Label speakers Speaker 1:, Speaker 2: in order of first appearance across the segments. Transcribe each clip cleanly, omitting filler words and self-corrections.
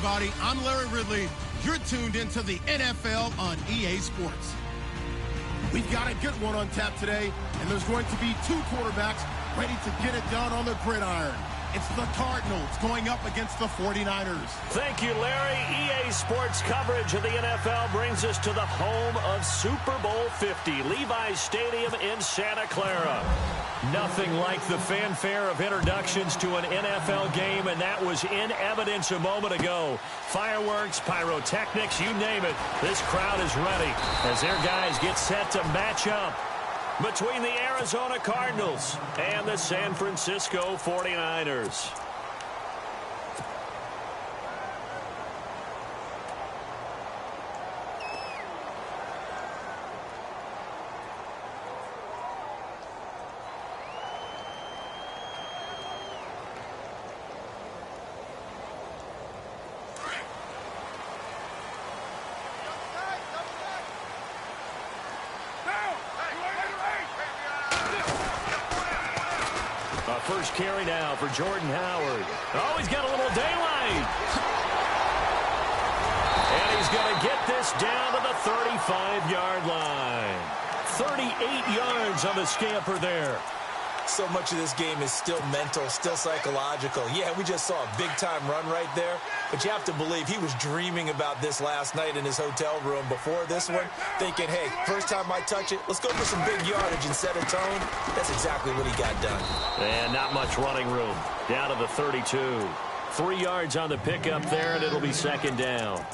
Speaker 1: everybody. I'm Larry Ridley. You're tuned into the NFL on EA Sports. We've got a good one on tap today, and there's going to be two quarterbacks ready to get it done on the gridiron. It's the Cardinals going up against the 49ers.
Speaker 2: Thank you, Larry. EA Sports coverage of the NFL brings us to the home of Super Bowl 50, Levi's Stadium in Santa Clara. Nothing like the fanfare of introductions to an NFL game, and that was in evidence a moment ago. Fireworks, pyrotechnics, you name it. This crowd is ready as their guys get set to match up between the Arizona Cardinals and the San Francisco 49ers. First carry now for Jordan Howard. Oh, he's got a little daylight. And he's going to get this down to the 35-yard line. 38 yards on the scamper there.
Speaker 3: So much of this game is still mental, still psychological. Yeah, we just saw a big-time run right there, but you have to believe he was dreaming about this last night in his hotel room before this one, thinking, hey, first time I touch it, let's go for some big yardage and set a tone. That's exactly what he got done.
Speaker 2: And not much running room. Down to the 32. 3 yards on the pickup there, and it'll be second down.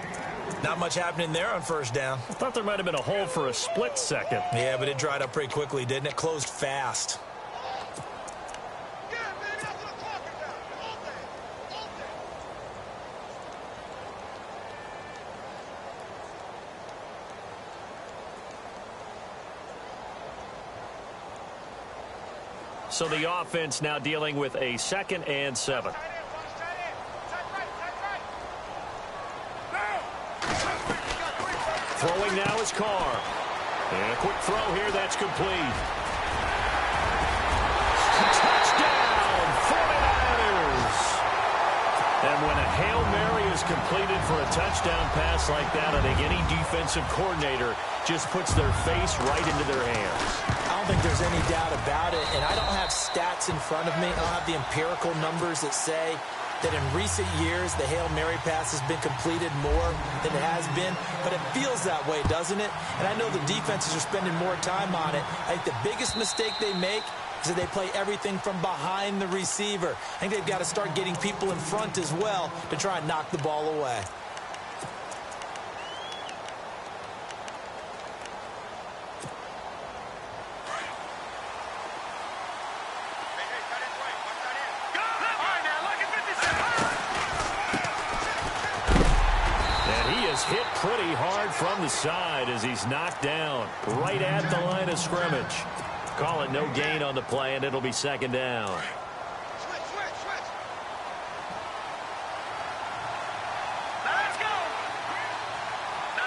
Speaker 3: Not much happening there on first down.
Speaker 2: I thought there might have been a hole for a split second.
Speaker 3: Yeah, but it dried up pretty quickly, didn't it? Closed fast.
Speaker 2: So the offense now dealing with a 2nd and 7. Throwing now is Carr. And a quick throw here, that's complete. Touchdown, 49ers! And when a Hail Mary is completed for a touchdown pass like that, I think any defensive coordinator just puts their face right into their hands.
Speaker 3: I don't think there's any doubt about it, and I don't have stats in front of me. I don't have the empirical numbers that say that in recent years the Hail Mary pass has been completed more than it has been, but it feels that way, doesn't it? And I know the defenses are spending more time on it. I think the biggest mistake they make is that they play everything from behind the receiver. I think they've got to start getting people in front as well to try and knock the ball away.
Speaker 2: Hit pretty hard from the side as he's knocked down right at the line of scrimmage. Call it no gain on the play, and it'll be second down.
Speaker 4: Let's go. No.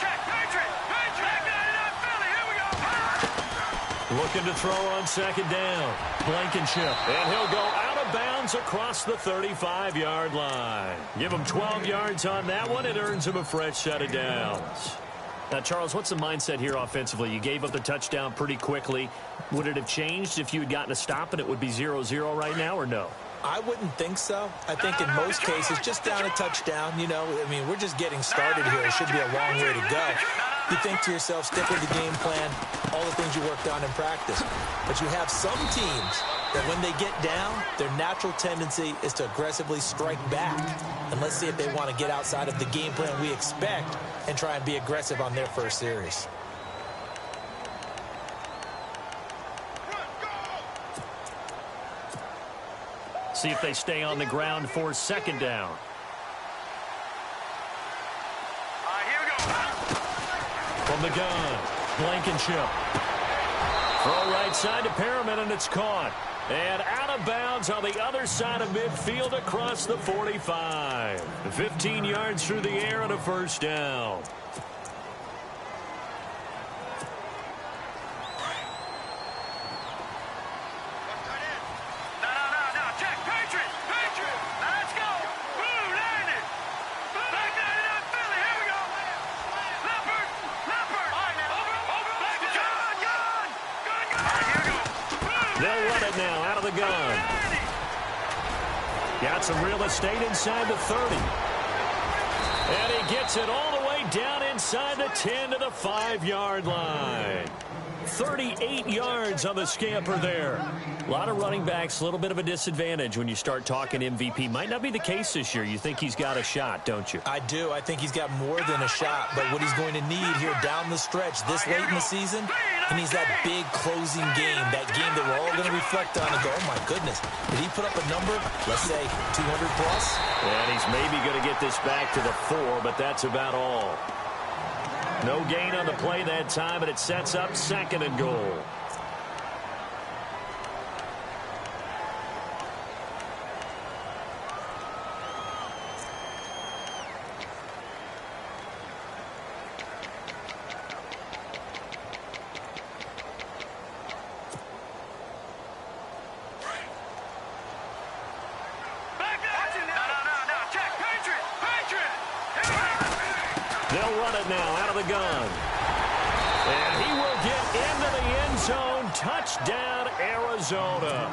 Speaker 4: Check. Patriot. Here we go.
Speaker 2: Looking to throw on second down. Blankenship. And he'll go out of bounds across the 35-yard line. Give him 12 yards on that one. It earns him a fresh set of downs. Now, Charles, what's the mindset here offensively? You gave up the touchdown pretty quickly. Would it have changed if you had gotten a stop and it would be 0-0 right now, or no?
Speaker 3: I wouldn't think so. I think in most cases, just down a touchdown, you know, I mean, we're just getting started here. It should be a long way to go. You think to yourself, stick with the game plan, all the things you worked on in practice. But you have some teams that when they get down, their natural tendency is to aggressively strike back. And let's see if they want to get outside of the game plan we expect and try and be aggressive on their first series.
Speaker 2: See if they stay on the ground for second down.
Speaker 4: Here we go.
Speaker 2: From the gun, Blankenship. Throw right side to Perriman, and it's caught. And out of bounds on the other side of midfield across the 45. 15 yards through the air and a first down. it now out of the gun. Got some real estate inside the 30. And he gets it all the way down inside the 10 to the 5-yard line. 38 yards on the scamper there. A lot of running backs, a little bit of a disadvantage when you start talking MVP. Might not be the case this year. You think he's got a shot, don't you?
Speaker 3: I do. I think he's got more than a shot. But what he's going to need here down the stretch this late in the season, he needs that big closing game, that game that we're all going to reflect on and go, oh, my goodness, did he put up a number, let's say, 200 plus?
Speaker 2: And he's maybe going to get this back to the 4, but that's about all. No gain on the play that time, but it sets up 2nd and goal. They'll run it now out of the gun. And he will get into the end zone. Touchdown, Arizona.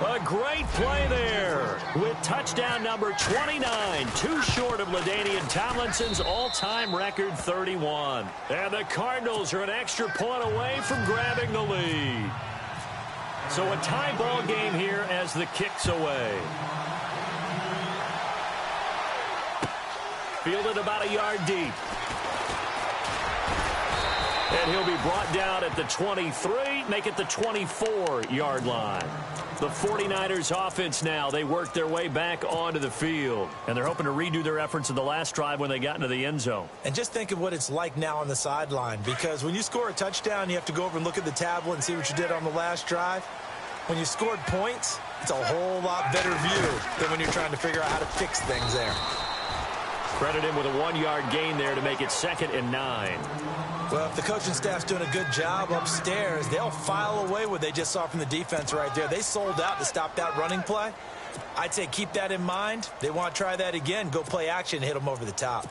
Speaker 2: A great play there with touchdown number 29. Too short of LaDainian Tomlinson's all-time record 31. And the Cardinals are an extra point away from grabbing the lead. So a tie ball game here as the kick's away. Fielded about a yard deep. And he'll be brought down at the 23, make it the 24-yard line. The 49ers offense now, they work their way back onto the field. And they're hoping to redo their efforts in the last drive when they got into the end zone.
Speaker 3: And just think of what it's like now on the sideline. Because when you score a touchdown, you have to go over and look at the tablet and see what you did on the last drive. When you scored points, it's a whole lot better view than when you're trying to figure out how to fix things there.
Speaker 2: Credit him with a 1-yard gain there to make it 2nd and 9.
Speaker 3: Well, if the coaching staff's doing a good job upstairs, they'll file away what they just saw from the defense right there. They sold out to stop that running play. I'd say keep that in mind. They want to try that again. Go play action, hit them over the top.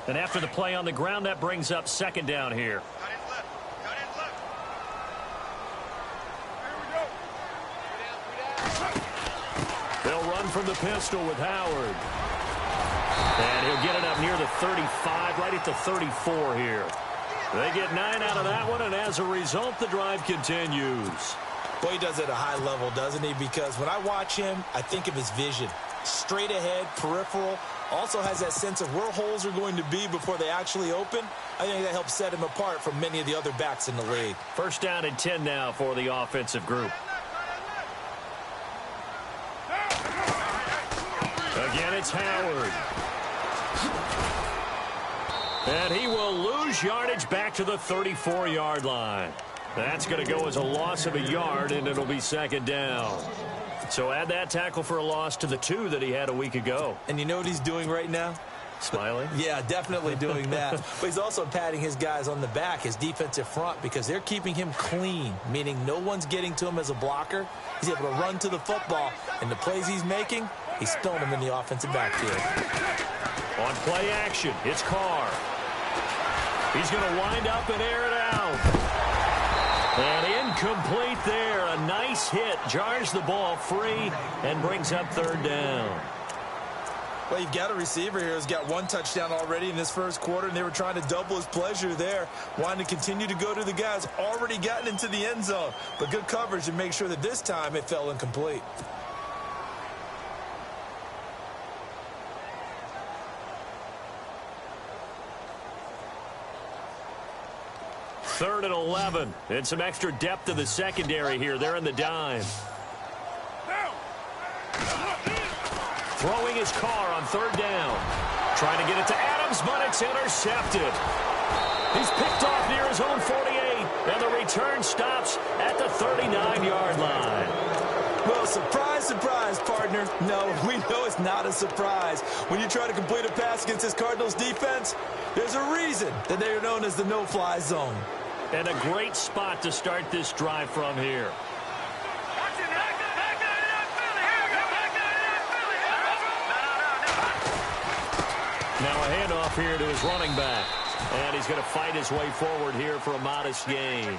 Speaker 2: And after the play on the ground, that brings up 2nd down here. They'll run from the pistol with Howard. And he'll get it up near the 35, right at the 34 here. They get 9 out of that one, and as a result, the drive continues.
Speaker 3: Boy, he does it at a high level, doesn't he? Because when I watch him, I think of his vision. Straight ahead, peripheral. Also has that sense of where holes are going to be before they actually open. I think that helps set him apart from many of the other backs in the league.
Speaker 2: 1st down and 10 now for the offensive group. Again, it's Howard. And he will lose yardage back to the 34-yard line. That's going to go as a loss of a yard, and it'll be 2nd down. So add that tackle for a loss to the 2 that he had a week ago.
Speaker 3: And you know what he's doing right now?
Speaker 2: Smiling?
Speaker 3: Yeah, definitely doing that. But he's also patting his guys on the back, his defensive front, because they're keeping him clean, meaning no one's getting to him as a blocker. He's able to run to the football, and the plays he's making, he's spilling them in the offensive backfield.
Speaker 2: On play action, it's Carr. He's going to wind up and air it out. And incomplete there. A nice hit. Jars the ball free and brings up 3rd down.
Speaker 3: Well, you've got a receiver here who's got 1 touchdown already in this first quarter, and they were trying to double his pleasure there, wanting to continue to go to the guys already gotten into the end zone. But good coverage to make sure that this time it fell incomplete.
Speaker 2: Third and 11. And some extra depth to the secondary here. They're in the dime. Throwing his Carr on 3rd down. Trying to get it to Adams, but it's intercepted. He's picked off near his own 48, and the return stops at the 39-yard line.
Speaker 3: Well, surprise, surprise, partner. No, we know it's not a surprise. When you try to complete a pass against this Cardinals defense, there's a reason that they are known as the no-fly zone.
Speaker 2: And a great spot to start this drive from here. Now a handoff here to his running back. And he's going to fight his way forward here for a modest gain.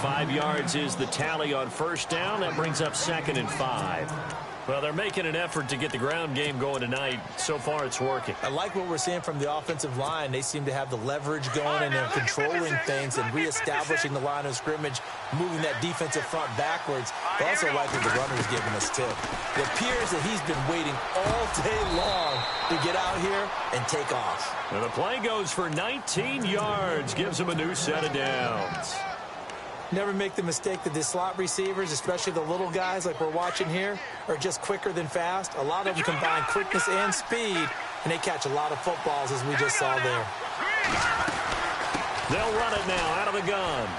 Speaker 2: 5 yards is the tally on first down. That brings up 2nd and 5. Well, they're making an effort to get the ground game going tonight. So far, it's working.
Speaker 3: I like what we're seeing from the offensive line. They seem to have the leverage going, and they're controlling things and reestablishing the line of scrimmage, moving that defensive front backwards. I also like what the runner's giving us, too. It appears that he's been waiting all day long to get out here and take off.
Speaker 2: And the play goes for 19 yards, gives him a new set of downs.
Speaker 3: Never make the mistake that the slot receivers, especially the little guys like we're watching here, are just quicker than fast. A lot of them combine quickness and speed, and they catch a lot of footballs, as we just saw there.
Speaker 2: They'll run it now out of the gun.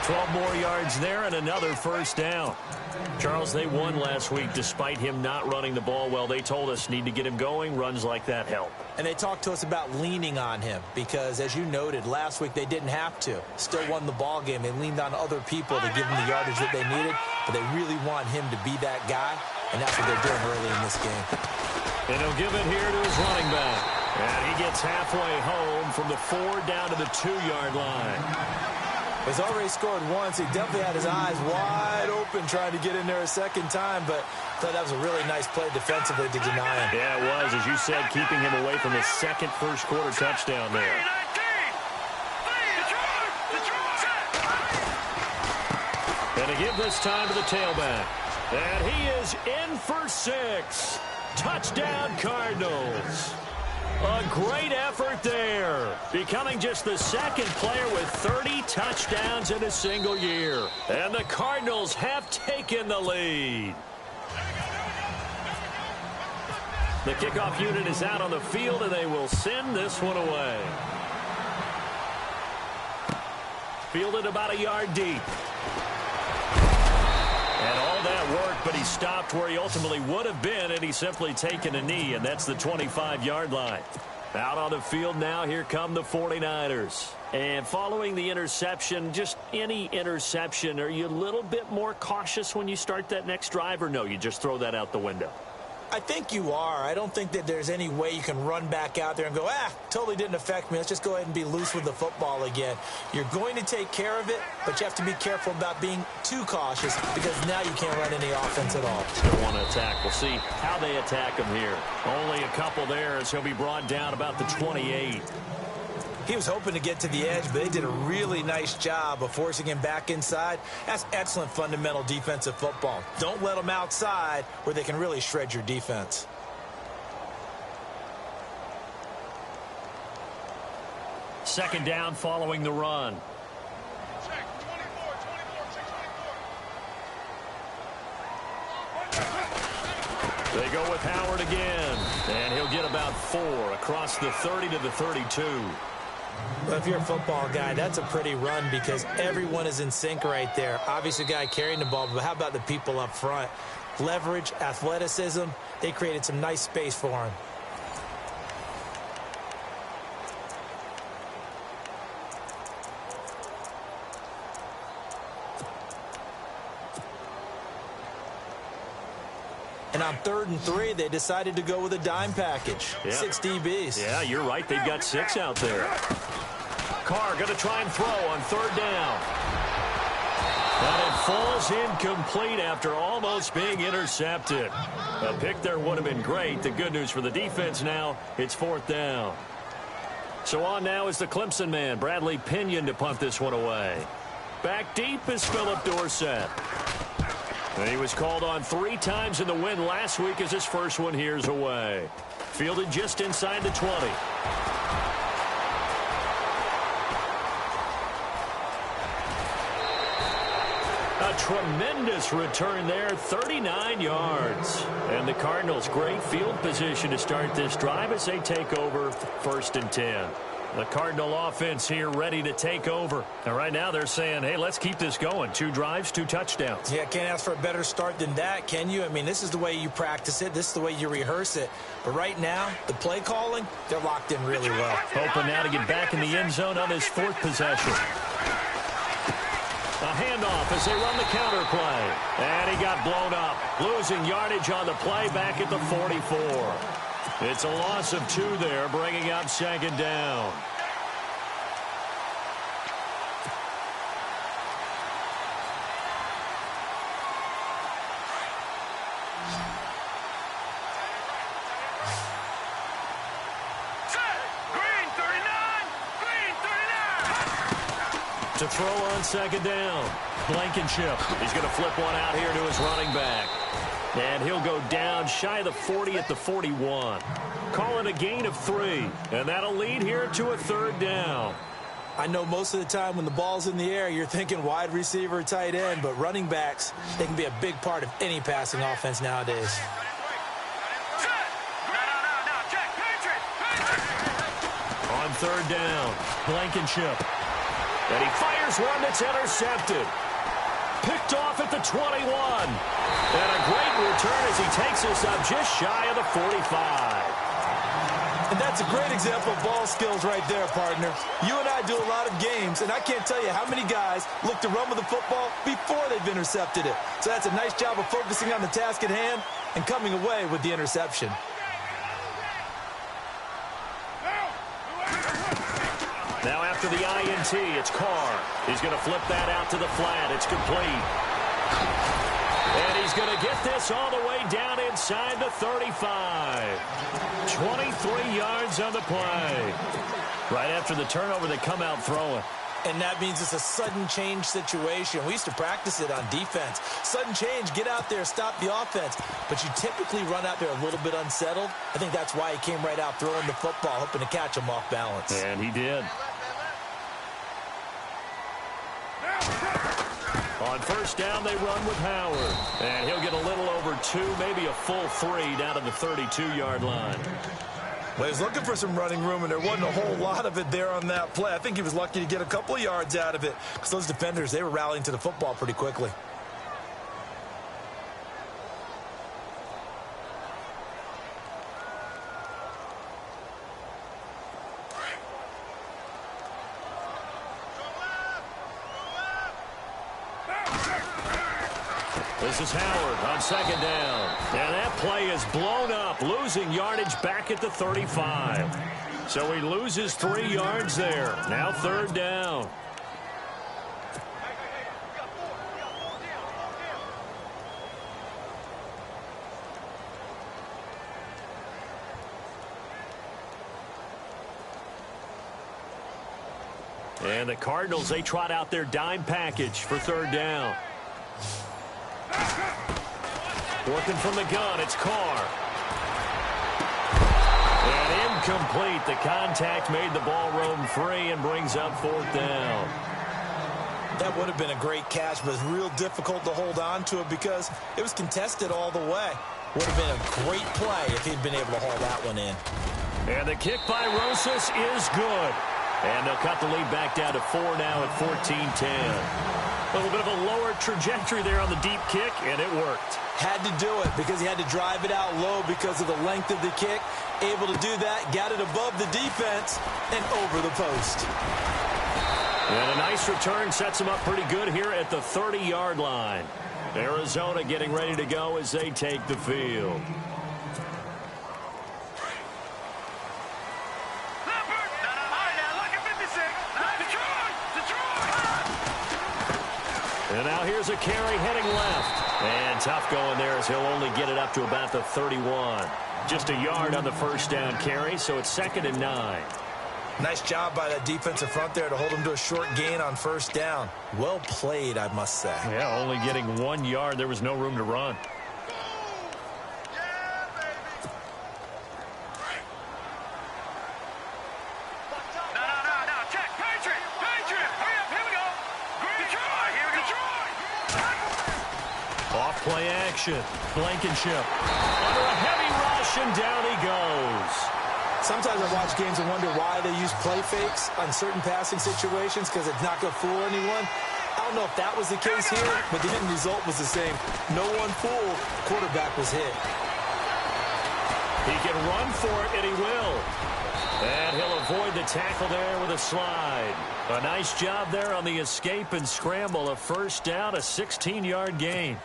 Speaker 2: 12 more yards there and another first down. Charles, they won last week despite him not running the ball well. They told us need to get him going. Runs like that help.
Speaker 3: And they talked to us about leaning on him because, as you noted, last week they didn't have to. Still won the ball game. They leaned on other people to give them the yardage that they needed, but they really want him to be that guy, and that's what they're doing early in this game.
Speaker 2: And he'll give it here to his running back. And he gets halfway home from the 4 down to the 2-yard line.
Speaker 3: He's already scored once. He definitely had his eyes wide open trying to get in there a second time, but I thought that was a really nice play defensively to deny him.
Speaker 2: Yeah, it was, as you said, keeping him away from his second first-quarter touchdown there. And to give this time to the tailback. And he is in for 6. Touchdown, Cardinals. A great effort there, becoming just the second player with 30 touchdowns in a single year. And the Cardinals have taken the lead. The kickoff unit is out on the field, and they will send this one away. Fielded about a yard deep. And all that worked, but he stopped where he ultimately would have been, and he's simply taken a knee, and that's the 25-yard line. Out on the field now, here come the 49ers. And following the interception, just any interception, are you a little bit more cautious when you start that next drive, or no, you just throw that out the window?
Speaker 3: I think you are. I don't think that there's any way you can run back out there and go, totally didn't affect me. Let's just go ahead and be loose with the football again. You're going to take care of it, but you have to be careful about being too cautious because now you can't run any offense at all.
Speaker 2: Still want to attack. We'll see how they attack him here. Only a couple there as he'll be brought down about the 28.
Speaker 3: He was hoping to get to the edge, but they did a really nice job of forcing him back inside. That's excellent fundamental defensive football. Don't let them outside where they can really shred your defense.
Speaker 2: Second down following the run. They go with Howard again, and he'll get about 4 across the 30 to the 32.
Speaker 3: Well, if you're a football guy, that's a pretty run because everyone is in sync right there. Obviously, the guy carrying the ball, but how about the people up front? Leverage, athleticism, they created some nice space for him. And on 3rd and 3, they decided to go with a dime package. Yeah. 6 DBs.
Speaker 2: Yeah, you're right. They've got 6 out there. Carr going to try and throw on 3rd down. And it falls incomplete after almost being intercepted. A pick there would have been great. The good news for the defense now, it's 4th down. So on now is the Clemson man, Bradley Pinion, to punt this one away. Back deep is Philip Dorsett. And he was called on 3 times in the win last week as his first one here's away. Fielded just inside the 20. A tremendous return there, 39 yards. And the Cardinals, great field position to start this drive as they take over 1st and 10. The Cardinal offense here ready to take over. And right now they're saying, hey, let's keep this going. 2 drives, 2 touchdowns.
Speaker 3: Yeah, can't ask for a better start than that, can you? I mean, this is the way you practice it. This is the way you rehearse it. But right now, the play calling, they're locked in really well.
Speaker 2: Hoping now to get back in the end zone on his 4th possession. A handoff as they run the counter play. And he got blown up, losing yardage on the play back at the 44. It's a loss of 2 there, bringing up second down. To throw on second down. Blankenship. He's going to flip one out here to his running back. And he'll go down shy of the 40 at the 41. Call it a gain of 3. And that'll lead here to a third down.
Speaker 3: I know most of the time when the ball's in the air, you're thinking wide receiver, tight end, but running backs, they can be a big part of any passing offense nowadays.
Speaker 2: On third down, Blankenship. And he fires one that's intercepted. Picked off at the 21. And a great return as he takes us up just shy of the 45.
Speaker 3: And that's a great example of ball skills right there, partner. You and I do a lot of games, and I can't tell you how many guys look to run with the football before they've intercepted it. So that's a nice job of focusing on the task at hand and coming away with the interception.
Speaker 2: Now after the INT, it's Carr. He's going to flip that out to the flat. It's complete. And he's going to get this all the way down inside the 35. 23 yards on the play. Right after the turnover, they come out throwing.
Speaker 3: And that means it's a sudden change situation. We used to practice it on defense. Sudden change, get out there, stop the offense. But you typically run out there a little bit unsettled. I think that's why he came right out throwing the football, hoping to catch him off balance.
Speaker 2: And he did. On first down, they run with Howard. And he'll get a little over 2, maybe a full 3 down to the 32-yard line.
Speaker 3: Well, he was looking for some running room, and there wasn't a whole lot of it there on that play. I think he was lucky to get a couple of yards out of it because those defenders, they were rallying to the football pretty quickly.
Speaker 2: This is Howard on second down. And that play is blown up, losing yardage back at the 35. So he loses 3 yards there. Now third down. And the Cardinals, they trot out their dime package for third down. Working from the gun, it's Carr. And incomplete. The contact made the ball roam free and brings up fourth down.
Speaker 3: That would have been a great catch, but it's real difficult to hold on to it because it was contested all the way. Would have been a great play if he'd been able to haul that one in.
Speaker 2: And the kick by Rosas is good. And they'll cut the lead back down to 4 now at 14-10. A little bit of a lower trajectory there on the deep kick, and it worked.
Speaker 3: Had to do it because he had to drive it out low because of the length of the kick. Able to do that, got it above the defense, and over the post.
Speaker 2: And a nice return sets him up pretty good here at the 30-yard line. Arizona getting ready to go as they take the field. And now here's a carry heading left. And tough going there as he'll only get it up to about the 31. Just a yard on the first down carry, so it's 2nd and 9.
Speaker 3: Nice job by that defensive front there to hold him to a short gain on first down. Well played, I must say.
Speaker 2: Yeah, only getting 1 yard. There was no room to run. Play action. Blankenship under a heavy rush, and down he goes.
Speaker 3: Sometimes I watch games and wonder why they use play fakes on certain passing situations because it's not going to fool anyone. I don't know if that was the case here, but the end result was the same. No one fooled. Quarterback was hit.
Speaker 2: He can run for it, and he will. And he'll avoid the tackle there with a slide. A nice job there on the escape and scramble. A first down, a 16-yard gain.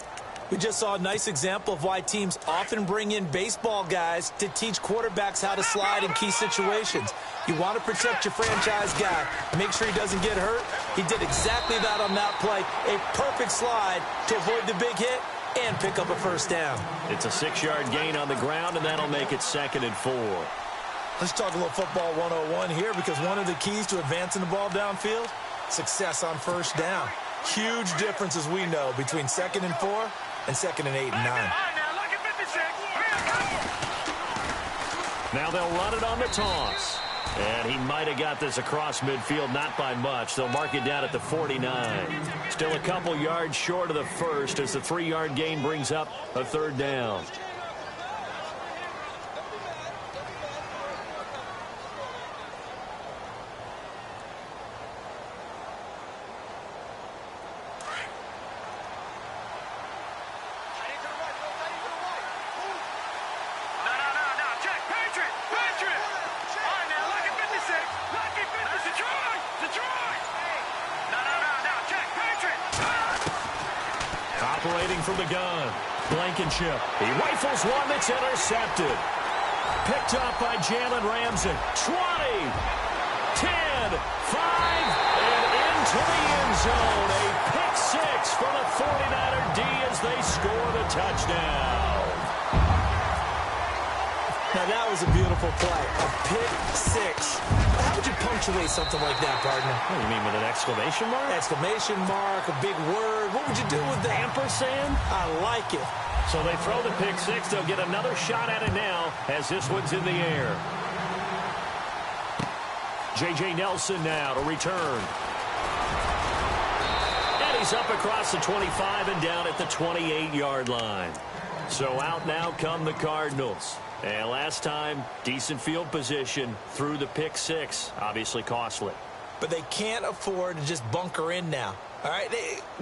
Speaker 3: We just saw a nice example of why teams often bring in baseball guys to teach quarterbacks how to slide in key situations. You want to protect your franchise guy. Make sure he doesn't get hurt. He did exactly that on that play. A perfect slide to avoid the big hit and pick up a first down.
Speaker 2: It's a 6-yard gain on the ground, and that'll make it 2nd and 4.
Speaker 3: Let's talk a little football 101 here, because one of the keys to advancing the ball downfield, success on first down. Huge difference, as we know, between 2nd and 4 and 2nd and 8 and 9.
Speaker 2: Now they'll run it on the toss. And he might have got this across midfield, not by much. They'll mark it down at the 49. Still a couple yards short of the first as the 3-yard gain brings up a 3rd down. Operating from the gun, Blankenship. He rifles one that's intercepted. Picked up by Jalen Ramsey. 20, 10, 5, and into the end zone. A pick 6 for the 49er D as they score the touchdown.
Speaker 3: Now that was a beautiful play. A pick 6. How would you punctuate something like that, partner?
Speaker 2: What do you mean, with an exclamation mark?
Speaker 3: Exclamation mark, a big word. What would you do with that?
Speaker 2: Ampersand?
Speaker 3: I like it.
Speaker 2: So they throw the pick 6. They'll get another shot at it now as this one's in the air. J.J. Nelson now to return. And he's up across the 25 and down at the 28-yard line. So out now come the Cardinals. And last time, decent field position through the pick 6. Obviously costly.
Speaker 3: But they can't afford to just bunker in now. All right,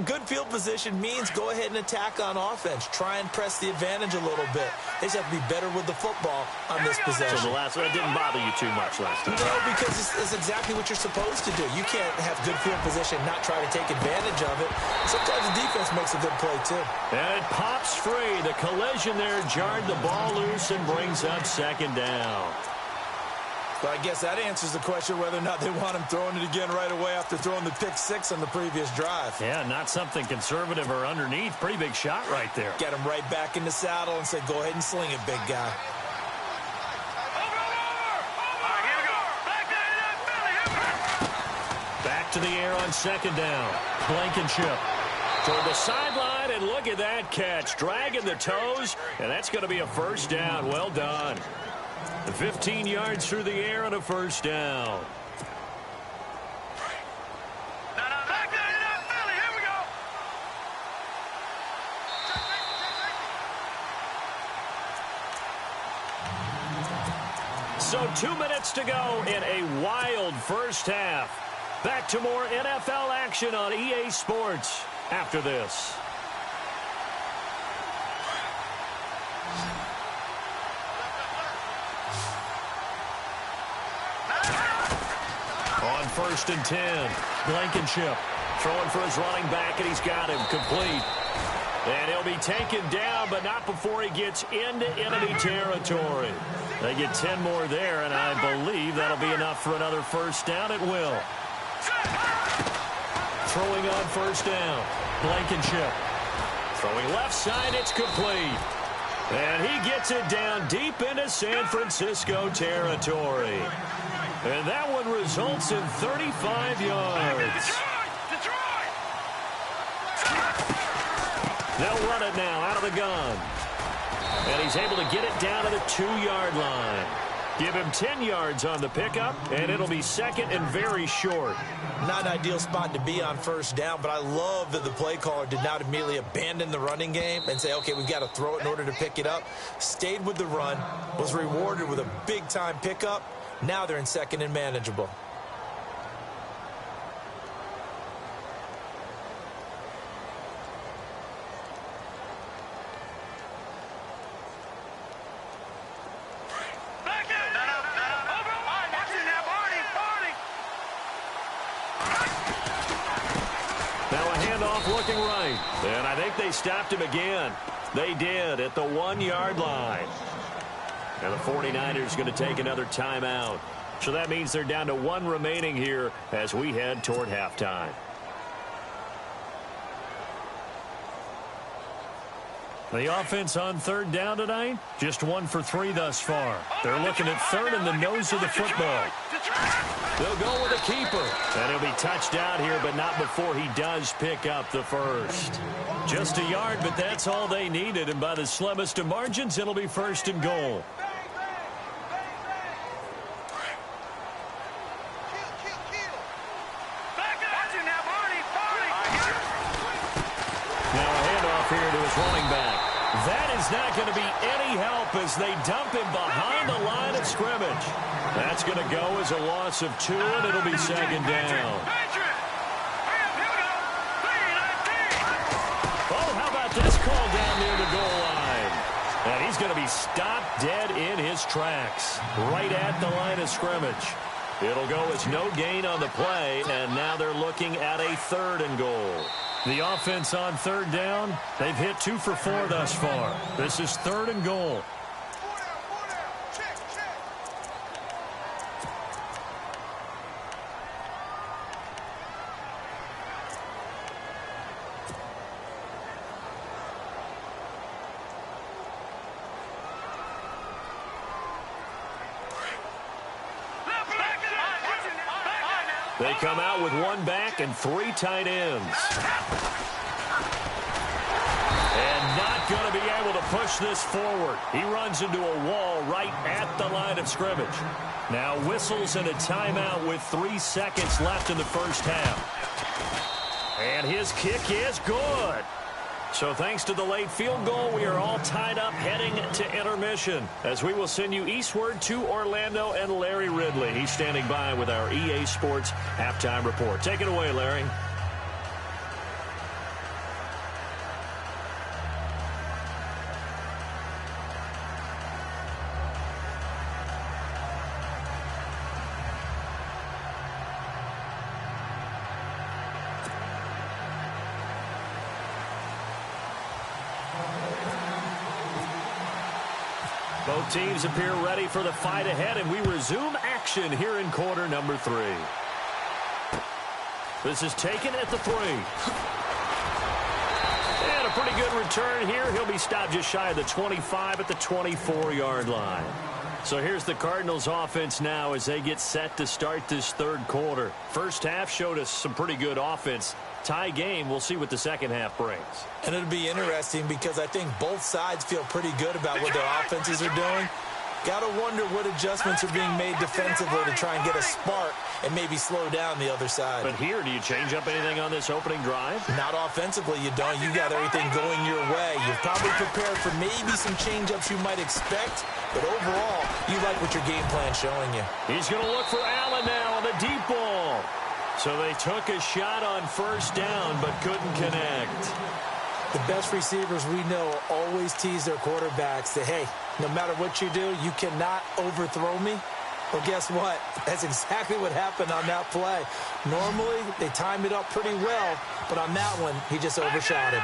Speaker 3: good field position means go ahead and attack on offense. Try and press the advantage a little bit. They just have to be better with the football on this possession.
Speaker 2: So the last one didn't bother you too much last time.
Speaker 3: No, because it's exactly what you're supposed to do. You can't have good field position, not try to take advantage of it. Sometimes the defense makes a good play, too.
Speaker 2: And it pops free. The collision there jarred the ball loose and brings up 2nd down.
Speaker 3: So I guess that answers the question whether or not they want him throwing it again right away after throwing the pick 6 on the previous drive.
Speaker 2: Yeah, not something conservative or underneath. Pretty big shot right there.
Speaker 3: Get him right back in the saddle and say, go ahead and sling it, big guy.
Speaker 2: Back to the air on 2nd down. Blankenship toward the sideline, and look at that catch. Dragging the toes, and that's going to be a first down. Well done. 15 yards through the air and a first down. So 2 minutes to go in a wild first half. Back to more NFL action on EA Sports after this. On 1st and 10, Blankenship throwing for his running back, and he's got him complete. And he'll be taken down, but not before he gets into enemy territory. They get 10 more there, and I believe that'll be enough for another first down. It will. Throwing on 1st down, Blankenship. Throwing left side, it's complete. And he gets it down deep into San Francisco territory. And that one results in 35 yards. They'll run it now out of the gun. And he's able to get it down to the 2-yard line. Give him 10 yards on the pickup, and it'll be 2nd and very short.
Speaker 3: Not an ideal spot to be on 1st down, but I love that the play caller did not immediately abandon the running game and say, okay, we've got to throw it in order to pick it up. Stayed with the run, was rewarded with a big-time pickup. Now they're in 2nd and manageable.
Speaker 2: looking right. And I think they stopped him again. They did at the 1-yard line. And the 49ers going to take another timeout. So that means they're down to 1 remaining here as we head toward halftime. The offense on 3rd down tonight, just 1 for 3 thus far. They're looking at 3rd in the nose of the football. They'll go with a keeper. And he'll be touched out here, but not before he does pick up the first. Just a yard, but that's all they needed. And by the slimmest of margins, it'll be 1st and goal. Now a handoff here to his running back. That is not going to be any help as they dump him behind the line of scrimmage. That's going to go as a loss of 2, and it'll be 2nd down. Oh, how about this call down near the goal line? And he's going to be stopped dead in his tracks, right at the line of scrimmage. It'll go as no gain on the play, and now they're looking at a 3rd and goal. The offense on 3rd down, they've hit 2 for 4 thus far. This is 3rd and goal. They come out with 1 back and 3 tight ends. And not going to be able to push this forward. He runs into a wall right at the line of scrimmage. Now whistles and a timeout with 3 seconds left in the first half. And his kick is good. So thanks to the late field goal, we are all tied up heading to intermission as we will send you eastward to Orlando and Larry Ridley. He's standing by with our EA Sports halftime report. Take it away, Larry. Both teams appear ready for the fight ahead, and we resume action here in quarter number 3. This is taken at the 3. And a pretty good return here. He'll be stopped just shy of the 25 at the 24-yard line. So here's the Cardinals offense now as they get set to start this 3rd quarter. First half showed us some pretty good offense. Tie game, we'll see what the second half brings.
Speaker 3: And it'll be interesting because I think both sides feel pretty good about what their offenses are doing. Got to wonder what adjustments are being made defensively to try and get a spark and maybe slow down the other side.
Speaker 2: But here, do you change up anything on this opening drive?
Speaker 3: Not offensively, you don't. You got everything going your way. You're probably prepared for maybe some change-ups you might expect, but overall, you like what your game plan's showing you.
Speaker 2: He's going to look for Allen now on the deep ball. So they took a shot on first down, but couldn't connect.
Speaker 3: The best receivers we know always tease their quarterbacks that, hey, no matter what you do, you cannot overthrow me. Well, guess what? That's exactly what happened on that play. Normally, they time it up pretty well, but on that one, he just overshot him.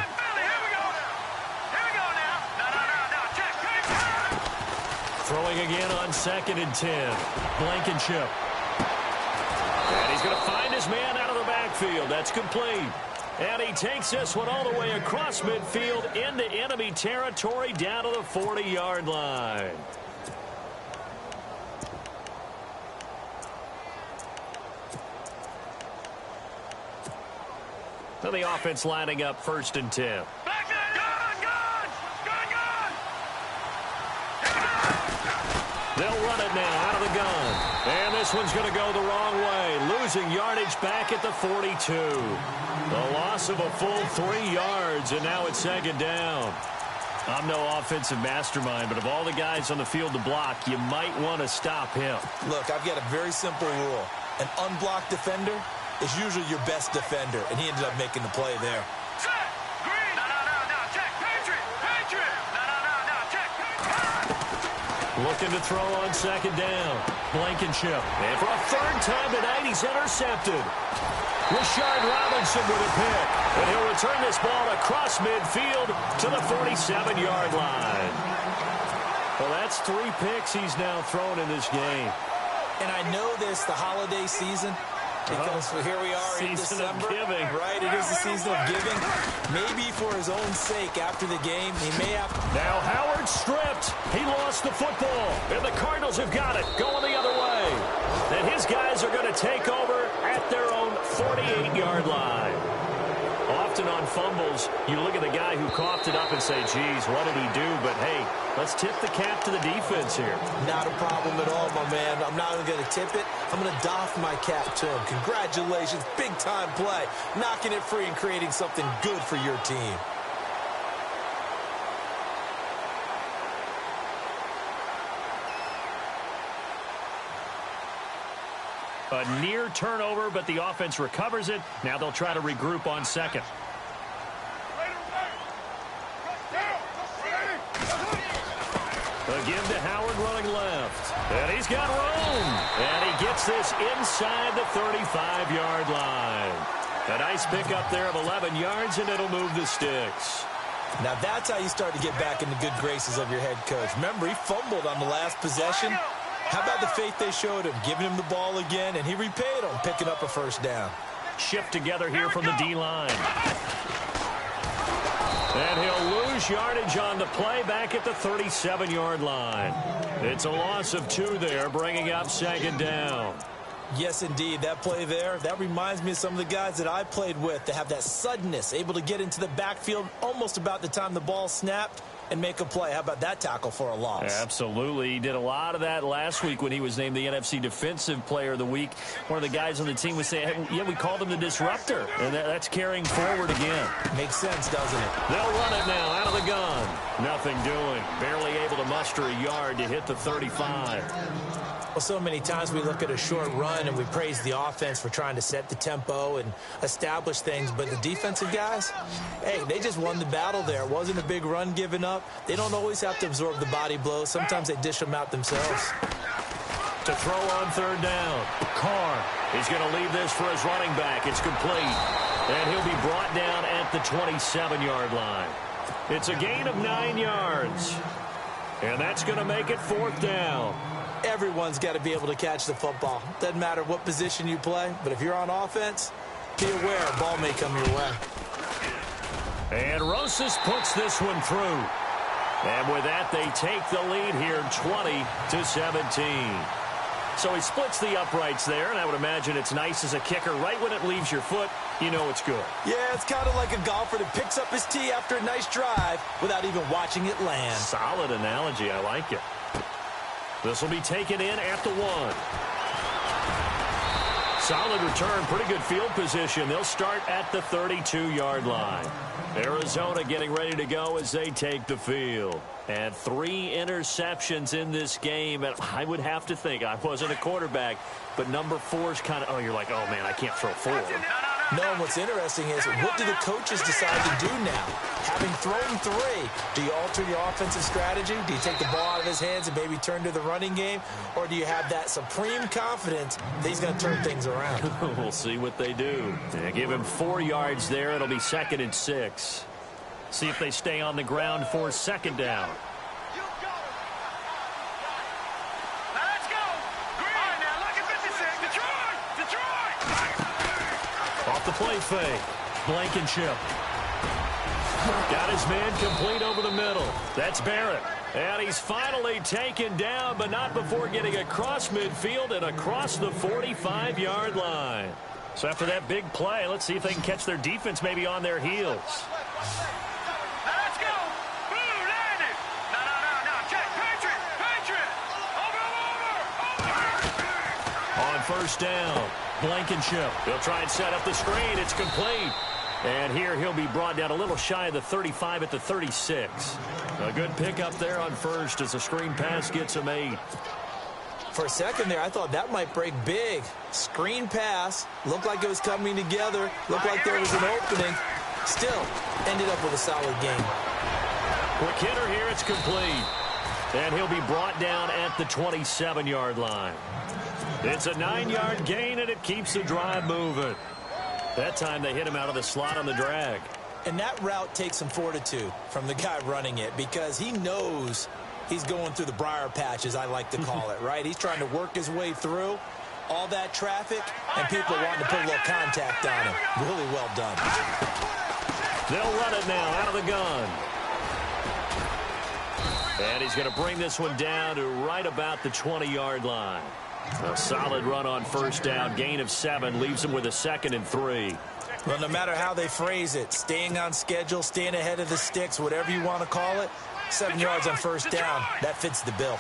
Speaker 2: Throwing again on 2nd and 10. Blankenship. And he's going to find his man out of the backfield. That's complete. And he takes this one all the way across midfield into enemy territory down to the 40-yard line. So the offense lining up 1st and 10. They'll run it now out of the gun. And this one's going to go the wrong way. Losing yardage back at the 42. The loss of a full 3 yards, and now it's 2nd down. I'm no offensive mastermind, but of all the guys on the field to block, you might want to stop him.
Speaker 3: Look, I've got a very simple rule. An unblocked defender is usually your best defender, and he ended up making the play there.
Speaker 2: Looking to throw on 2nd down. Blankenship. And for a third time tonight, he's intercepted. Rashard Robinson with a pick. And he'll return this ball across midfield to the 47-yard line. Well, that's 3 picks he's now thrown in this game.
Speaker 3: And I know this, the holiday season, because here we are in December.
Speaker 2: Giving.
Speaker 3: Right, it is the season of giving. Maybe for his own sake after the game, he may have...
Speaker 2: Now Howard stripped. He lost the football. And the Cardinals have got it, going the other way. And his guys are going to take over at their own 48-yard line. Often on fumbles, you look at the guy who coughed it up and say, geez, what did he do? But, hey, let's tip the cap to the defense here.
Speaker 3: Not a problem at all, my man. I'm not even going to tip it. I'm going to doff my cap to him. Congratulations, big-time play. Knocking it free and creating something good for your team.
Speaker 2: A near turnover, but the offense recovers it. Now they'll try to regroup on second. Again to Howard running left. And he's got room. And he gets this inside the 35-yard line. A nice pickup there of 11 yards, and it'll move the sticks.
Speaker 3: Now that's how you start to get back in the good graces of your head coach. Remember, he fumbled on the last possession. How about the faith they showed him, giving him the ball again, and he repaid them, picking up a first down.
Speaker 2: Shift together here from the D-line. And he'll lose yardage on the play back at the 37-yard line. It's a loss of 2 there, bringing up second down.
Speaker 3: Yes, indeed. That play there, that reminds me of some of the guys that I played with that have that suddenness, able to get into the backfield almost about the time the ball snapped and make a play. How about that tackle for a loss?
Speaker 2: Absolutely. He did a lot of that last week when he was named the NFC Defensive Player of the Week. One of the guys on the team was saying, hey, yeah, we called him the disruptor. And that's carrying forward again.
Speaker 3: Makes sense, doesn't it?
Speaker 2: They'll run it now out of the gun. Nothing doing. Barely able to muster a yard to hit the 35.
Speaker 3: Well, so many times we look at a short run and we praise the offense for trying to set the tempo and establish things, but the defensive guys, hey, they just won the battle there. It wasn't a big run given up. They don't always have to absorb the body blows. Sometimes they dish them out themselves.
Speaker 2: To throw on third down. Carr. He's going to leave this for his running back. It's complete. And he'll be brought down at the 27-yard line. It's a gain of 9 yards. And that's going to make it 4th down.
Speaker 3: Everyone's got to be able to catch the football. Doesn't matter what position you play, but if you're on offense, be aware a ball may come your way.
Speaker 2: And Rosas puts this one through. And with that, they take the lead here 20-17. So he splits the uprights there, and I would imagine it's nice as a kicker. Right when it leaves your foot, you know it's good.
Speaker 3: Yeah, it's kind of like a golfer that picks up his tee after a nice drive without even watching it land.
Speaker 2: Solid analogy. I like it. This will be taken in at the 1. Solid return, pretty good field position. They'll start at the 32-yard line. Arizona getting ready to go as they take the field. And 3 interceptions in this game. And I would have to think, I wasn't a quarterback, but number 4 is kind of, oh, you're like, oh, man, I can't throw 4.
Speaker 3: No, and what's interesting is, what do the coaches decide to do now? Having thrown 3, do you alter your offensive strategy? Do you take the ball out of his hands and maybe turn to the running game? Or do you have that supreme confidence that he's going to turn things around?
Speaker 2: We'll see what they do. They give him 4 yards there. It'll be 2nd and 6. See if they stay on the ground for second down. Off the play fake. Blankenship. Got his man complete over the middle. That's Barrett. And he's finally taken down, but not before getting across midfield and across the 45-yard line. So after that big play, let's see if they can catch their defense maybe on their heels.
Speaker 4: Let's go. Blue landed. No. Check. Patriot. Over.
Speaker 2: On first down, Blankenship. He'll try and set up the screen. It's complete. And here he'll be brought down a little shy of the 35 at the 36. A good pickup there on first as the screen pass gets him 8.
Speaker 3: For a second there, I thought that might break big. Screen pass. Looked like it was coming together. Looked like there was an opening. Still, ended up with a solid game.
Speaker 2: Quick hitter here. It's complete. And he'll be brought down at the 27-yard line. It's a 9-yard gain, and it keeps the drive moving. That time they hit him out of the slot on the drag.
Speaker 3: And that route takes some fortitude from the guy running it because he knows he's going through the briar patch, as I like to call it, right? He's trying to work his way through all that traffic, and people wanting to put a little contact on him. Really well done.
Speaker 2: They'll run it now out of the gun. And he's going to bring this one down to right about the 20-yard line. A solid run on first down. Gain of 7 leaves him with a 2nd and 3.
Speaker 3: Well, no matter how they phrase it, staying on schedule, staying ahead of the sticks, whatever you want to call it, 7 yards on first down, that fits the bill.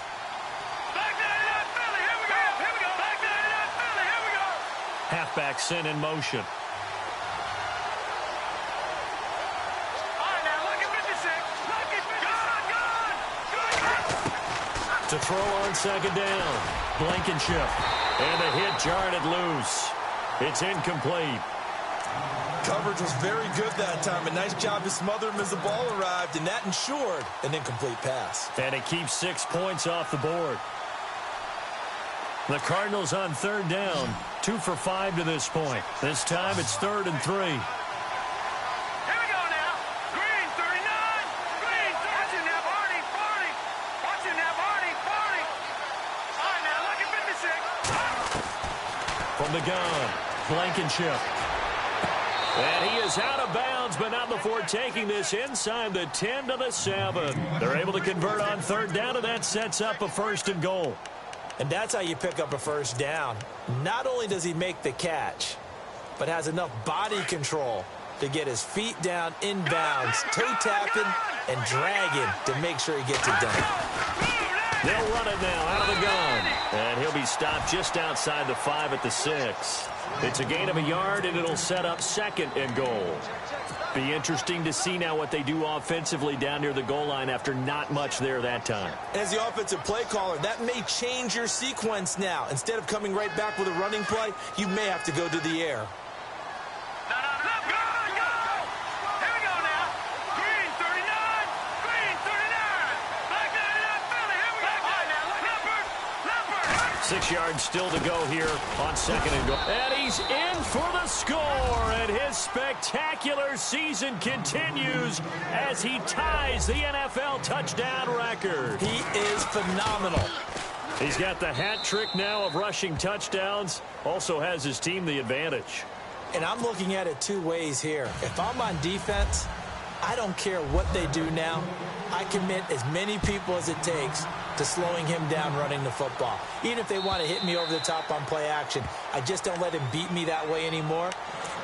Speaker 2: Halfback sent in motion. To throw on second down. Blankenship. And the hit jarred it loose. It's incomplete.
Speaker 3: Coverage was very good that time. A nice job to smother him as the ball arrived, and that ensured an incomplete pass.
Speaker 2: And it keeps 6 points off the board. The Cardinals on third down. 2 for 5 to this point. This time it's 3rd and 3.
Speaker 4: Here we go now. Green, 39. Green, watching that, Barney. Watching that, Barney. All right, now, look at 56.
Speaker 2: From the gun, Blankenship. And he is out of bounds, but not before taking this inside the 10 to the 7. They're able to convert on third down, and that sets up a 1st and goal.
Speaker 3: And that's how you pick up a first down. Not only does he make the catch, but has enough body control to get his feet down inbounds, toe tapping and dragging to make sure he gets it done.
Speaker 2: They'll run it now out of the gun. And he'll be stopped just outside the 5 at the 6. It's a gain of a yard, and it'll set up 2nd and goal. Be interesting to see now what they do offensively down near the goal line after not much there that time.
Speaker 3: As the offensive play caller, that may change your sequence now. Instead of coming right back with a running play, you may have to go to the air.
Speaker 4: Here we go now. Green, 39. Green, 39. Back there, Philly. Here we go. All right, now, Leopard.
Speaker 2: 6 yards still to go here on 2nd and goal. And he's in for the score, and his spectacular season continues as he ties the NFL touchdown record.
Speaker 3: He is phenomenal.
Speaker 2: He's got the hat trick now of rushing touchdowns, also has his team the advantage.
Speaker 3: And I'm looking at it 2 ways here. If I'm on defense, I don't care what they do now. I commit as many people as it takes to slowing him down running the football. Even if they want to hit me over the top on play action, I just don't let him beat me that way anymore.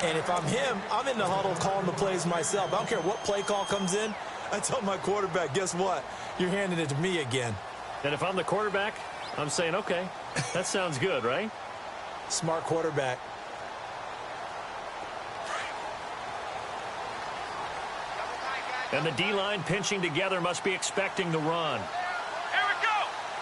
Speaker 3: And if I'm him, I'm in the huddle calling the plays myself. I don't care what play call comes in. I tell my quarterback, guess what? You're handing it to me again.
Speaker 2: And if I'm the quarterback, I'm saying, okay, that sounds good, right?
Speaker 3: Smart quarterback.
Speaker 2: And the D-line pinching together must be expecting the run.
Speaker 4: Here we go.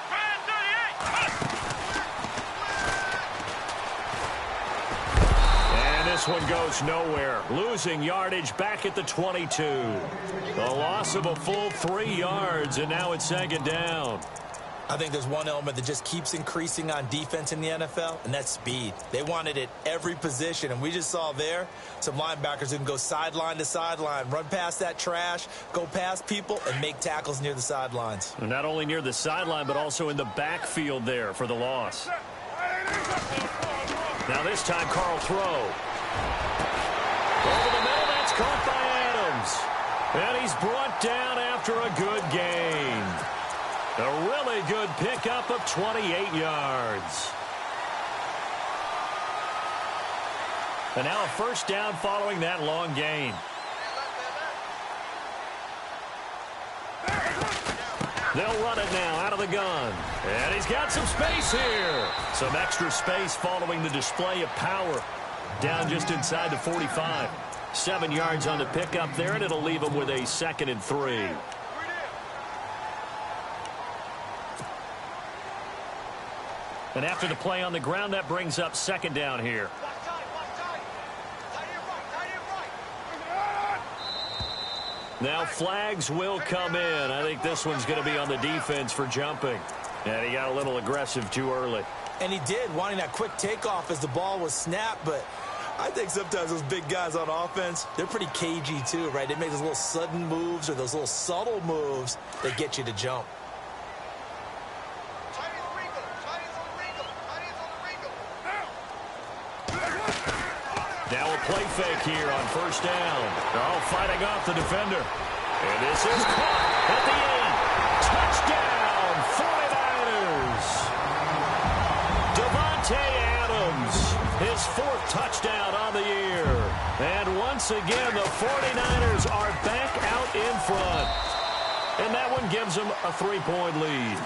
Speaker 4: Brand 38.
Speaker 2: And this one goes nowhere. Losing yardage back at the 22. The loss of a full 3 yards, and now it's 2nd down.
Speaker 3: I think there's one element that just keeps increasing on defense in the NFL, and that's speed. They want it at every position, and we just saw there some linebackers who can go sideline to sideline, run past that trash, go past people, and make tackles near the sidelines.
Speaker 2: And not only near the sideline, but also in the backfield there for the loss. Now this time, Carl throw. Over the middle, that's caught by Adams. And he's brought down after a good gain. A really good pickup of 28 yards. And now a 1st down following that long gain. They'll run it now out of the gun. And he's got some space here. Some extra space following the display of power. Down just inside the 45. 7 yards on the pickup there, and it'll leave him with a 2nd and 3. And after the play on the ground, that brings up 2nd down here. Now flags will come in. I think this one's going to be on the defense for jumping. And he got a little aggressive too early.
Speaker 3: And he did, wanting that quick takeoff as the ball was snapped. But I think sometimes those big guys on offense, they're pretty cagey too, right? They make those little sudden moves or those little subtle moves that get you to jump.
Speaker 2: Now a play fake here on first down. They're all fighting off the defender. And this is caught at the 8. Touchdown, 49ers. Devontae Adams, his 4th touchdown on the year. And once again, the 49ers are back out in front. And that one gives them a 3-point lead.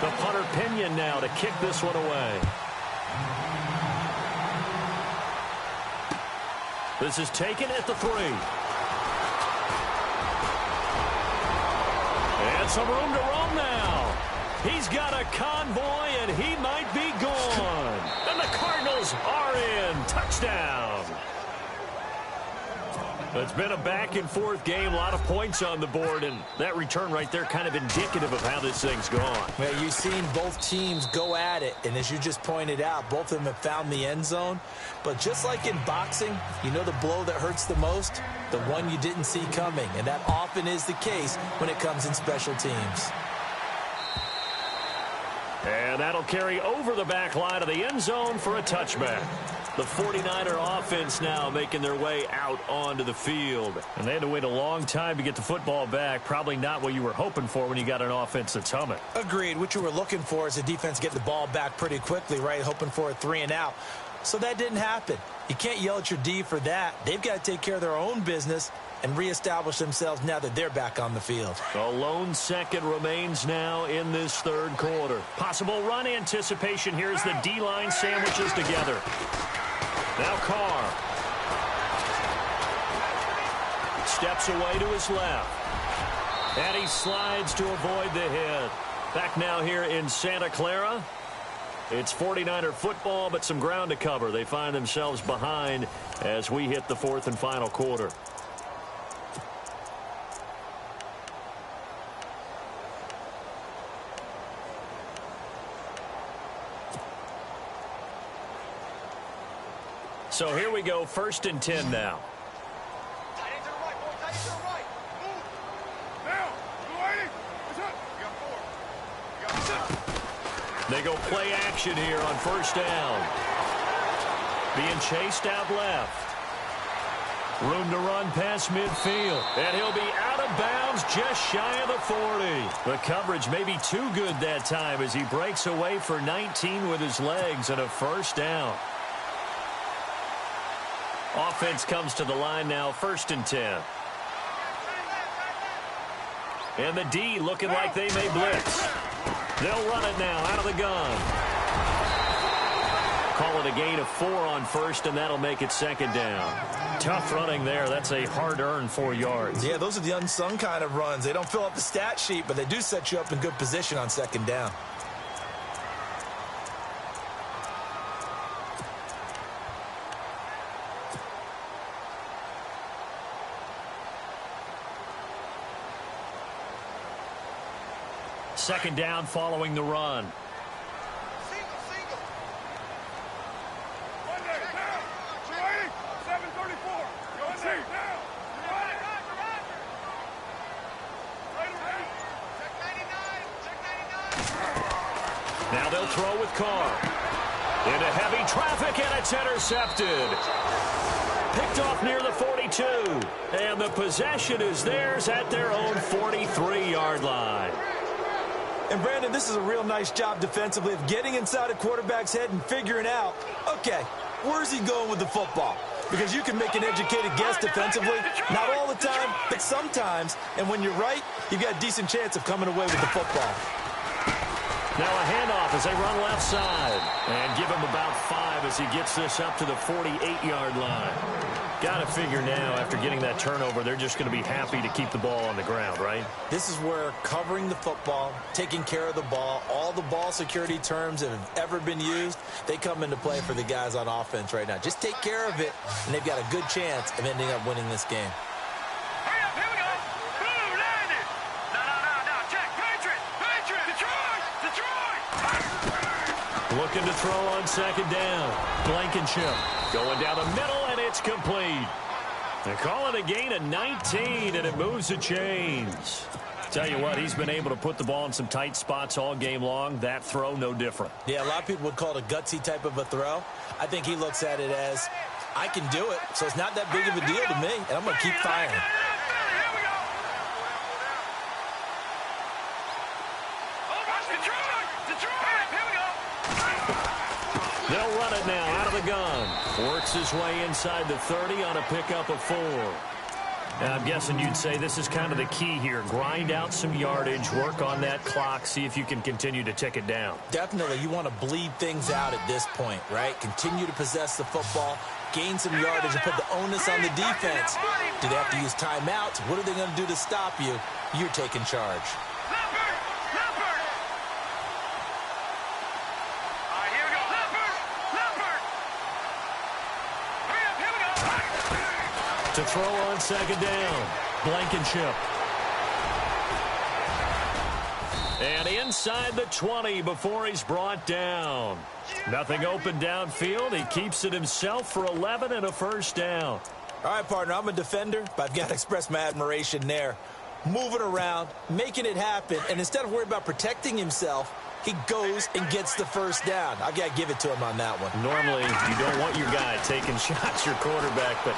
Speaker 2: The punter Pinion now to kick this one away. This is taken at the 3. And some room to roam now. He's got a convoy, and he might be gone. And the Cardinals are in. Touchdown. It's been a back-and-forth game, a lot of points on the board, and that return right there kind of indicative of how this thing's gone.
Speaker 3: Well, you've seen both teams go at it, and as you just pointed out, both of them have found the end zone. But just like in boxing, you know the blow that hurts the most? The one you didn't see coming, and that often is the case when it comes in special teams.
Speaker 2: And that'll carry over the back line of the end zone for a touchback. The 49er offense now making their way out onto the field. And they had to wait a long time to get the football back. Probably not what you were hoping for when you got an offense that's humming.
Speaker 3: Agreed. What you were looking for is the defense getting the ball back pretty quickly, right? Hoping for a 3-and-out. So that didn't happen. You can't yell at your D for that. They've got to take care of their own business and reestablish themselves now that they're back on the field.
Speaker 2: A lone second remains now in this third quarter. Possible run anticipation here as the D-line sandwiches together. Now Carr. Steps away to his left. And he slides to avoid the hit. Back now here in Santa Clara. It's 49er football, but some ground to cover. They find themselves behind as we hit the 4th and final quarter. So here we go, 1st and 10 now.
Speaker 4: Tight end to the right, boy. Tight end to the right. Move. Now. What's up? You got 4. You got 6.
Speaker 2: They go play action here on first down. Being chased out left. Room to run past midfield. And he'll be out of bounds just shy of the 40. The coverage may be too good that time as he breaks away for 19 with his legs and a first down. Offense comes to the line now, 1st and 10. And the D looking like they may blitz. They'll run it now out of the gun. Call it a gain of 4 on first, and that'll make it 2nd down. Tough running there. That's a hard-earned 4 yards.
Speaker 3: Yeah, those are the unsung kind of runs. They don't fill up the stat sheet, but they do set you up in good position on 2nd down.
Speaker 2: Second down following the run.
Speaker 4: Single. One day, down. 280. 734. Go in there. Down. Check 99.
Speaker 2: Now they'll throw with Carr. Into heavy traffic, and it's intercepted. Picked off near the 42. And the possession is theirs at their own 43-yard line.
Speaker 3: And, Brandon, this is a real nice job defensively of getting inside a quarterback's head and figuring out, okay, where's he going with the football? Because you can make an educated guess defensively, not all the time, but sometimes. And when you're right, you've got a decent chance of coming away with the football.
Speaker 2: Now a handoff as they run left side. And give him about 5 as he gets this up to the 48-yard line. Got to figure now, after getting that turnover, they're just going to be happy to keep the ball on the ground, right?
Speaker 3: This is where covering the football, taking care of the ball, all the ball security terms that have ever been used, they come into play for the guys on offense right now. Just take care of it, and they've got a good chance of ending up winning this game.
Speaker 4: Hurry up, here we go. Boom, landed. No, check. Patriot, Detroit.
Speaker 2: Looking to throw on second down. Blankenship going down the middle, and it's complete. They call it a gain of 19, and it moves the chains. Tell you what, he's been able to put the ball in some tight spots all game long. That throw, no different.
Speaker 3: Yeah, a lot of people would call it a gutsy type of a throw. I think he looks at it as, I can do it, so it's not that big of a deal to me, and I'm going to keep firing.
Speaker 2: They'll run it now out of the gun. Works his way inside the 30 on a pickup of 4. Now, I'm guessing you'd say this is kind of the key here. Grind out some yardage, work on that clock, see if you can continue to tick it down.
Speaker 3: Definitely, you want to bleed things out at this point, right? Continue to possess the football, gain some yardage, and put the onus on the defense. Do they have to use timeouts? What are they going to do to stop you? You're taking charge.
Speaker 2: To throw on second down, Blankenship. And inside the 20 before he's brought down. Nothing open downfield. He keeps it himself for 11 and a first down.
Speaker 3: All right, partner, I'm a defender, but I've got to express my admiration there. Moving around, making it happen, and instead of worrying about protecting himself, he goes and gets the first down. I've got to give it to him on that one.
Speaker 2: Normally, you don't want your guy taking shots, your quarterback, but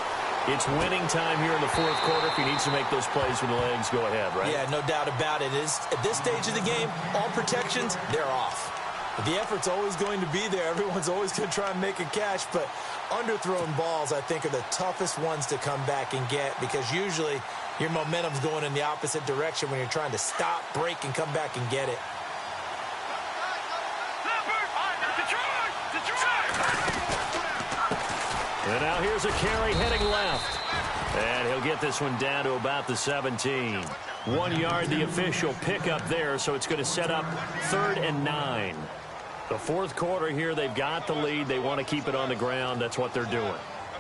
Speaker 2: it's winning time here in the fourth quarter. If he needs to make those plays with the legs, go ahead, right?
Speaker 3: Yeah, no doubt about it. At this stage of the game, all protections, they're off. The effort's always going to be there. Everyone's always going to try and make a catch, but underthrown balls, I think, are the toughest ones to come back and get because usually your momentum's going in the opposite direction when you're trying to stop, break, and come back and get it.
Speaker 2: And now here's a carry heading left. And he'll get this one down to about the 17. 1 yard, the official pickup there, so it's going to set up 3rd and 9. The fourth quarter here, they've got the lead. They want to keep it on the ground. That's what they're doing.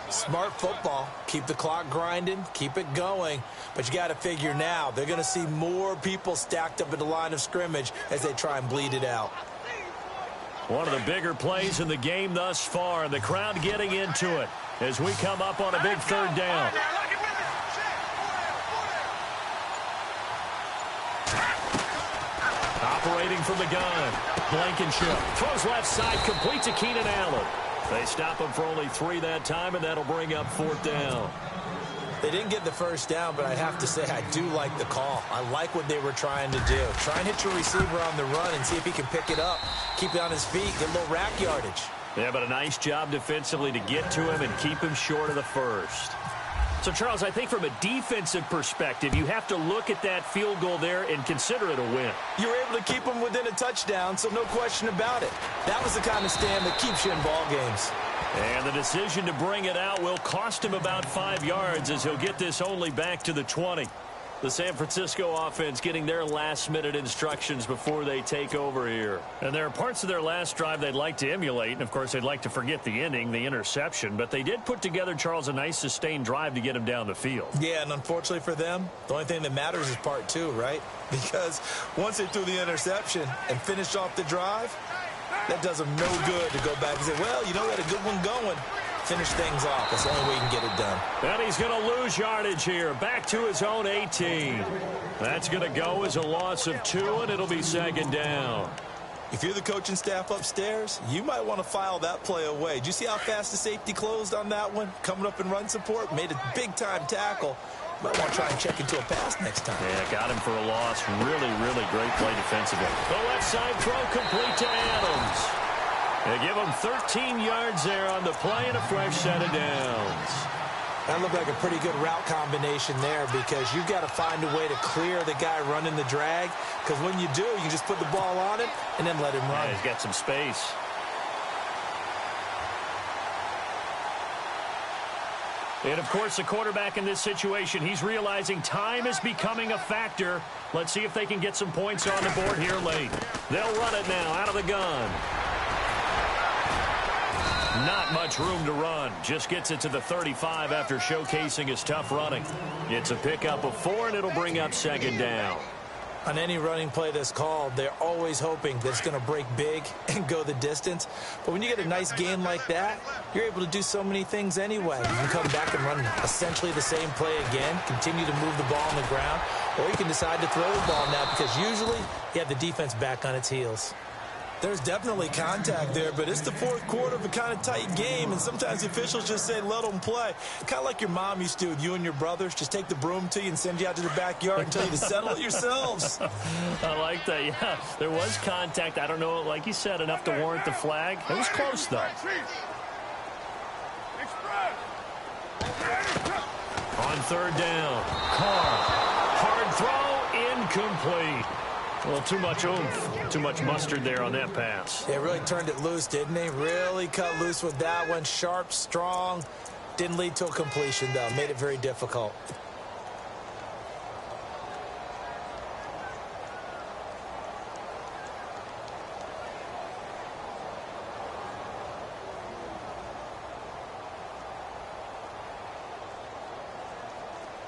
Speaker 3: Smart football. Keep the clock grinding. Keep it going. But you got to figure now, they're going to see more people stacked up at the line of scrimmage as they try and bleed it out.
Speaker 2: One of the bigger plays in the game thus far. The crowd getting into it as we come up on a big 3rd down. Operating from the gun. Blankenship throws left side, complete to Keenan Allen. They stop him for only 3 that time, and that'll bring up 4th down.
Speaker 3: They didn't get the first down, but I have to say I do like the call. I like what they were trying to do. Try and hit your receiver on the run and see if he can pick it up. Keep it on his feet, get a little rack yardage.
Speaker 2: Yeah, but a nice job defensively to get to him and keep him short of the first. So, Charles, I think from a defensive perspective, you have to look at that field goal there and consider it a win.
Speaker 3: You were able to keep him within a touchdown, so no question about it. That was the kind of stand that keeps you in ball games.
Speaker 2: And the decision to bring it out will cost him about 5 yards as he'll get this only back to the 20. The San Francisco offense getting their last-minute instructions before they take over here. And there are parts of their last drive they'd like to emulate, and, of course, they'd like to forget the ending, the interception. But they did put together, Charles, a nice sustained drive to get him down the field.
Speaker 3: Yeah, and unfortunately for them, the only thing that matters is part 2, right? Because once they threw the interception and finished off the drive, that does them no good to go back and say, well, you know, we had a good one going. Finish things off. That's the only way you can get it done.
Speaker 2: And he's going to lose yardage here. Back to his own 18. That's going to go as a loss of 2, and it'll be 2nd down.
Speaker 3: If you're the coaching staff upstairs, you might want to file that play away. Did you see how fast the safety closed on that one? Coming up in run support, made a big-time tackle. Might want to try and check into a pass next time.
Speaker 2: Yeah, got him for a loss. Really, really great play defensively. The left side throw complete to Adams. They give him 13 yards there on the play and a fresh set of downs.
Speaker 3: That looked like a pretty good route combination there because you've got to find a way to clear the guy running the drag, because when you do, you just put the ball on him and then let him run.
Speaker 2: Yeah, he's got some space. And, of course, the quarterback in this situation, he's realizing time is becoming a factor. Let's see if they can get some points on the board here late. They'll run it now out of the gun. Not much room to run. Just gets it to the 35 after showcasing his tough running. It's a pickup of 4, and it'll bring up second down.
Speaker 3: On any running play that's called, they're always hoping that it's going to break big and go the distance. But when you get a nice game like that, you're able to do so many things anyway. You can come back and run essentially the same play again, continue to move the ball on the ground, or you can decide to throw the ball now because usually you have the defense back on its heels. There's definitely contact there, but it's the fourth quarter of a kind of tight game, and sometimes the officials just say, let them play. Kind of like your mom used to do with you and your brothers. Just take the broom to you and send you out to the backyard and tell you to settle it yourselves.
Speaker 2: I like that, yeah. There was contact. I don't know, like you said, enough to warrant the flag. It was close, though. On third down, Carr. Hard throw, incomplete. Well, too much oomph, too much mustard there on that pass.
Speaker 3: They really turned it loose, didn't they? Really cut loose with that one. Sharp, strong. Didn't lead to a completion, though. Made it very difficult.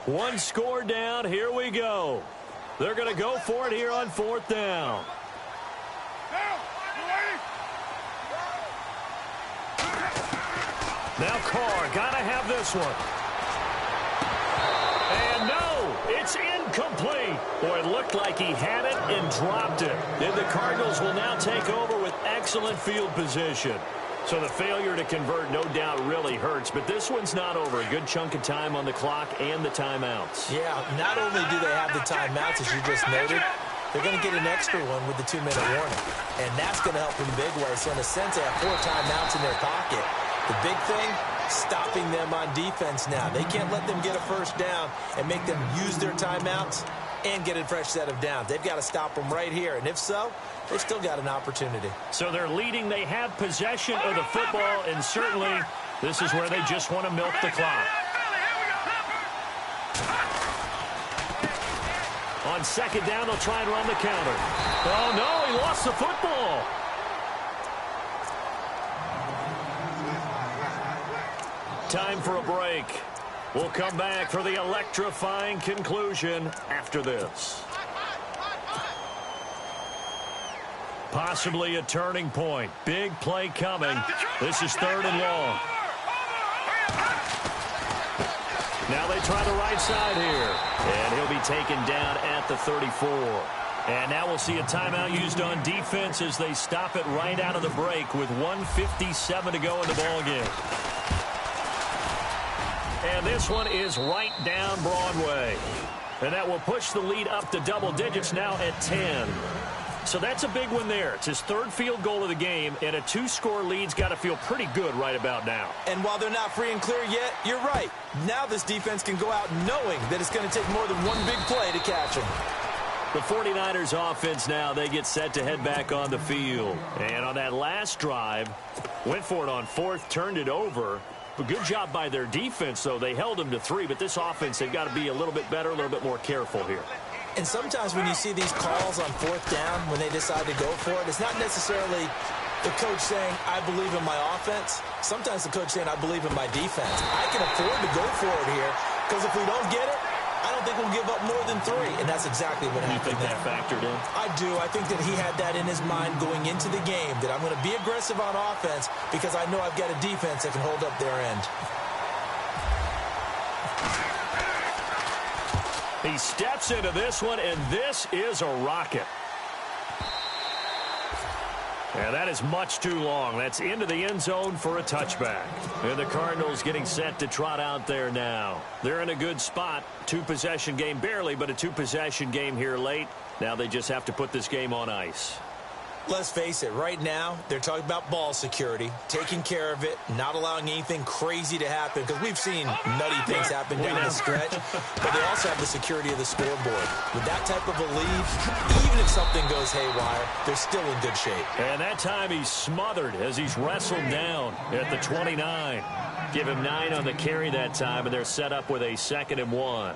Speaker 2: One score down. Here we go. They're going to go for it here on fourth down. Now Carr, got to have this one. And no, it's incomplete. Boy, it looked like he had it and dropped it. And the Cardinals will now take over with excellent field position. So the failure to convert, no doubt, really hurts. But this one's not over. A good chunk of time on the clock and the timeouts.
Speaker 3: Yeah, not only do they have the timeouts, as you just noted, they're going to get an extra one with the 2-minute warning. And that's going to help in big ways. So in a sense, they have 4 timeouts in their pocket. The big thing, stopping them on defense now. They can't let them get a first down and make them use their timeouts and get a fresh set of downs. They've got to stop them right here. And if so, they've still got an opportunity.
Speaker 2: So they're leading. They have possession of the football, and certainly this is where they just want to milk the clock. On second down, they'll try and run the counter. Oh, no, he lost the football. Time for a break. We'll come back for the electrifying conclusion after this. Possibly a turning point. Big play coming. This is third and long. Now they try the right side here. And he'll be taken down at the 34. And now we'll see a timeout used on defense as they stop it right out of the break with 1:57 to go in the ballgame. And this one is right down Broadway. And that will push the lead up to double digits now at 10. So that's a big one there. It's his third field goal of the game, and a 2-score lead's got to feel pretty good right about now.
Speaker 3: And while they're not free and clear yet, you're right. Now this defense can go out knowing that it's going to take more than one big play to catch them.
Speaker 2: The 49ers offense now, they get set to head back on the field. And on that last drive, went for it on fourth, turned it over. But good job by their defense, though. They held them to 3, but this offense, they've got to be a little bit better, a little bit more careful here.
Speaker 3: And sometimes when you see these calls on fourth down, when they decide to go for it, it's not necessarily the coach saying, I believe in my offense. Sometimes the coach saying, I believe in my defense. I can afford to go for it here, because if we don't get it, I don't think we'll give up more than 3. And that's exactly what happened.
Speaker 2: You think that factored in?
Speaker 3: I do. I think that he had that in his mind going into the game, that I'm going to be aggressive on offense because I know I've got a defense that can hold up their end.
Speaker 2: He steps into this one, and this is a rocket. And that is much too long. That's into the end zone for a touchback. And the Cardinals getting set to trot out there now. They're in a good spot. 2-possession game, barely, but a 2-possession game here late. Now they just have to put this game on ice.
Speaker 3: Let's face it, right now, they're talking about ball security, taking care of it, not allowing anything crazy to happen, because we've seen nutty things happen down the stretch, but they also have the security of the scoreboard. With that type of a lead, even if something goes haywire, they're still in good shape.
Speaker 2: And that time he's smothered as he's wrestled down at the 29. Give him 9 on the carry that time, and they're set up with a 2nd and 1.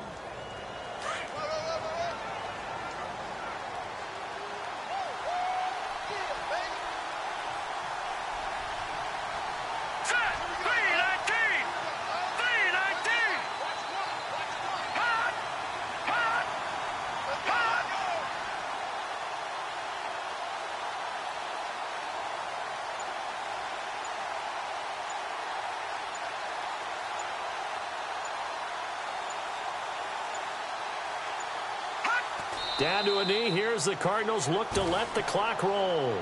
Speaker 2: Down to a knee. Here's the Cardinals look to let the clock roll.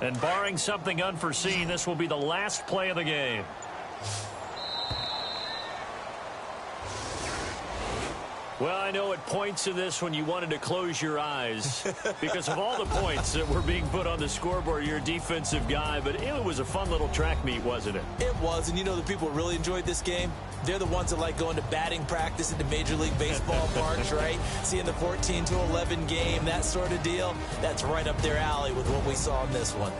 Speaker 2: And barring something unforeseen, this will be the last play of the game. Well, I know at points in this when you wanted to close your eyes because of all the points that were being put on the scoreboard. You're a defensive guy, but it was a fun little track meet, wasn't it?
Speaker 3: It was, and you know the people who really enjoyed this game? They're the ones that like going to batting practice at the Major League Baseball parks, right? Seeing the 14-11 game, that sort of deal. That's right up their alley with what we saw in this one.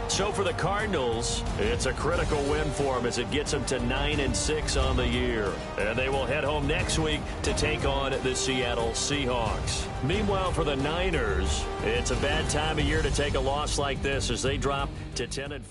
Speaker 2: So for the Cardinals, it's a critical win for them as it gets them to 9-6 on the year. And they will head home next week to take on the Seattle Seahawks. Meanwhile, for the Niners, it's a bad time of year to take a loss like this as they drop to 10-5.